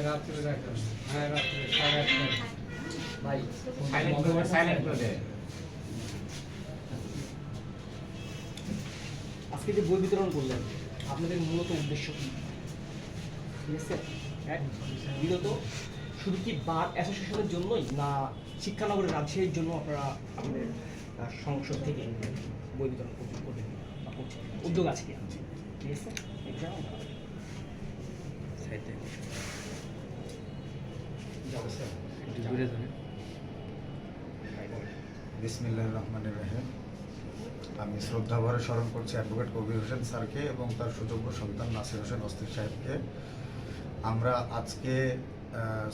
রাত্রে দেখেন, হ্যাঁ রাত্রে 8:30 ভাই সাইলেন্ট করে দে। আজকে যে বই বিতরণ করলেন আপনাদের মূলত উদ্দেশ্য কি? ঠিক আছে, বিগত শুধু কি বার অ্যাসোসিয়েশনের জন্যই না শিক্ষানগরের রাজশাহীর জন্য আপনারা আপনাদের সংসদ থেকে বই বিতরণ করবেন বা করছেন, উদ্যোগ আছে কি? ঠিক আছে, বিসমিল্লাহির রহমানির রহিম। আমি শ্রদ্ধাভরে স্মরণ করছি অ্যাডভোকেট কবির হোসেন স্যারকে এবং তার সুযোগ্য সন্তান নাসির হোসেন অস্তির সাহেবকে। আমরা আজকে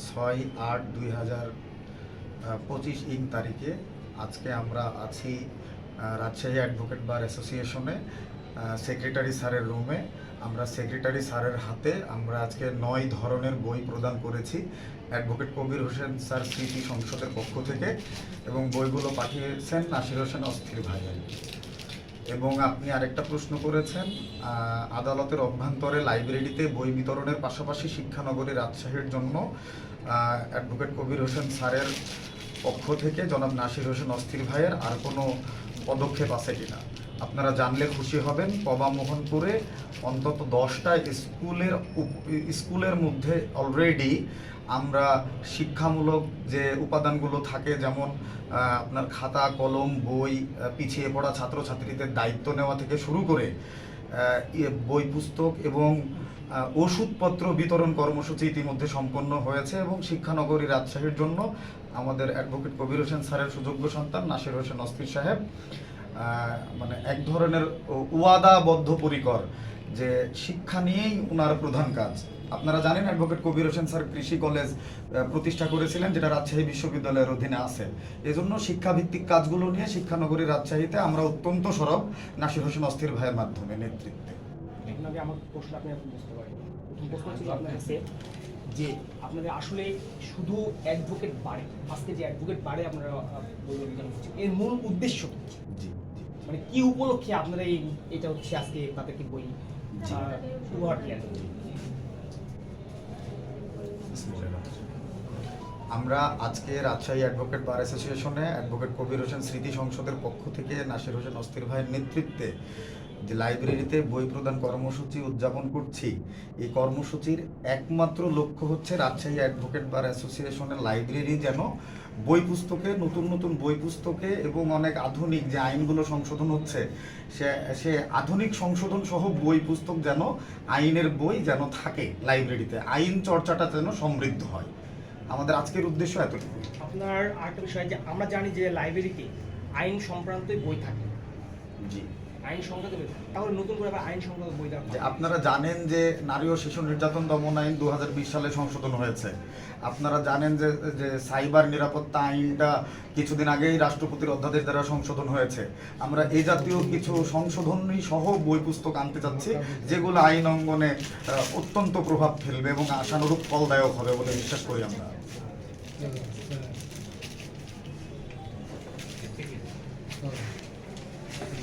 6/8/2025 তারিখে আজকে আমরা আছি রাজশাহী অ্যাডভোকেট বার অ্যাসোসিয়েশনে সেক্রেটারি স্যারের রুমে। আমরা সেক্রেটারি স্যারের হাতে আমরা আজকে 9 ধরনের বই প্রদান করেছি অ্যাডভোকেট কবির হোসেন স্যার স্মৃতি সংসদের পক্ষ থেকে, এবং বইগুলো পাঠিয়েছেন নাসির হোসেন অস্থির ভাই। এবং আপনি আরেকটা প্রশ্ন করেছেন, আদালতের অভ্যন্তরে লাইব্রেরিতে বই বিতরণের পাশাপাশি শিক্ষানগরী রাজশাহীর জন্য অ্যাডভোকেট কবির হোসেন স্যারের পক্ষ থেকে জনাব নাসির হোসেন অস্থির ভাইয়ের আর কোনো পদক্ষেপ আছে কিনা আপনারা জানলে খুশি হবেন। পবা মোহনপুরে অন্তত 10টা স্কুলের মধ্যে অলরেডি আমরা শিক্ষামূলক যে উপাদানগুলো থাকে, যেমন আপনার খাতা কলম বই, পিছিয়ে পড়া ছাত্রছাত্রীদের দায়িত্ব নেওয়া থেকে শুরু করে বই পুস্তক এবং ওষুধপত্র বিতরণ কর্মসূচি ইতিমধ্যে সম্পন্ন হয়েছে। এবং শিক্ষানগরী রাজশাহীর জন্য আমাদের অ্যাডভোকেট কবির হোসেন স্যারের সুযোগ্য সন্তান নাসির হোসেন অস্থির সাহেব মানে এক ধরনের ওয়াদাবদ্ধপরিকর যে শিক্ষা নিয়েই ওনার প্রধান কাজ। আপনারা জানেন অ্যাডভোকেট কবির হোসেন স্যার কৃষি কলেজ প্রতিষ্ঠা করেছিলেন, যেটা রাজশাহী বিশ্ববিদ্যালয়ের অধীনে আছে। এজন্য শিক্ষাভিত্তিক কাজগুলো নিয়ে শিক্ষানগরী রাজশাহীতে আমরা অত্যন্ত সরব নাসির হোসেন অস্থির ভাইয়ের মাধ্যমে নেতৃত্বে। আপনাকে আমার প্রশ্ন আপনি এখন বুঝতে পারেন। প্রথম প্রশ্ন ছিল আপনার কাছে যে আপনাদের আসলে শুধু অ্যাডভোকেট বারে, আজকে যে অ্যাডভোকেট বারে আপনারা বই বিতরণ করছেন, এর মূল উদ্দেশ্য কি? মানে কি উপলক্ষে আপনারা এটা হচ্ছে আজকে তাদেরকে বই উপহার দেওয়া? আমরা আজকে রাজশাহী অ্যাডভোকেট বার অ্যাসোসিয়েশনে অ্যাডভোকেট কবির হোসেন স্মৃতি সংসদের পক্ষ থেকে নাসির হোসেন অস্থির ভাইয়ের নেতৃত্বে যে লাইব্রেরিতে বই প্রদান কর্মসূচি উদযাপন করছি, এই কর্মসূচির একমাত্র লক্ষ্য হচ্ছে রাজশাহী অ্যাডভোকেট বার অ্যাসোসিয়েশনের লাইব্রেরি যেন বই পুস্তকে, নতুন নতুন বই পুস্তকে এবং অনেক আধুনিক যে আইনগুলো সংশোধন হচ্ছে সে আধুনিক সংশোধন সহ বই পুস্তক যেন, আইনের বই যেন থাকে লাইব্রেরিতে, আইন চর্চাটা যেন সমৃদ্ধ হয়। আমাদের আজকের উদ্দেশ্য এতটুকু। আপনার আরেকটা বিষয় যে আমরা জানি যে লাইব্রেরিতে আইন সংক্রান্ত বই থাকে। জি, আইন সংক্রান্ত বই, তাহলে নতুন করে আবার আইন সংক্রান্ত বই দেওয়া। আপনারা জানেন যে নারী ও শিশু নির্যাতন দমন আইন 2020 সালে সংশোধন হয়েছে। আপনারা জানেন যে সাইবার নিরাপত্তা আইনটা কিছুদিন আগেই রাষ্ট্রপতির অধ্যাদেশ দ্বারা সংশোধন হয়েছে। আমরা এই জাতীয় কিছু সংশোধনী সহ বই পুস্তক আনতে চাচ্ছি, যেগুলো আইন অঙ্গনে অত্যন্ত প্রভাব ফেলবে এবং আশানুরূপ ফলদায়ক হবে বলে বিশ্বাস করি আমরা।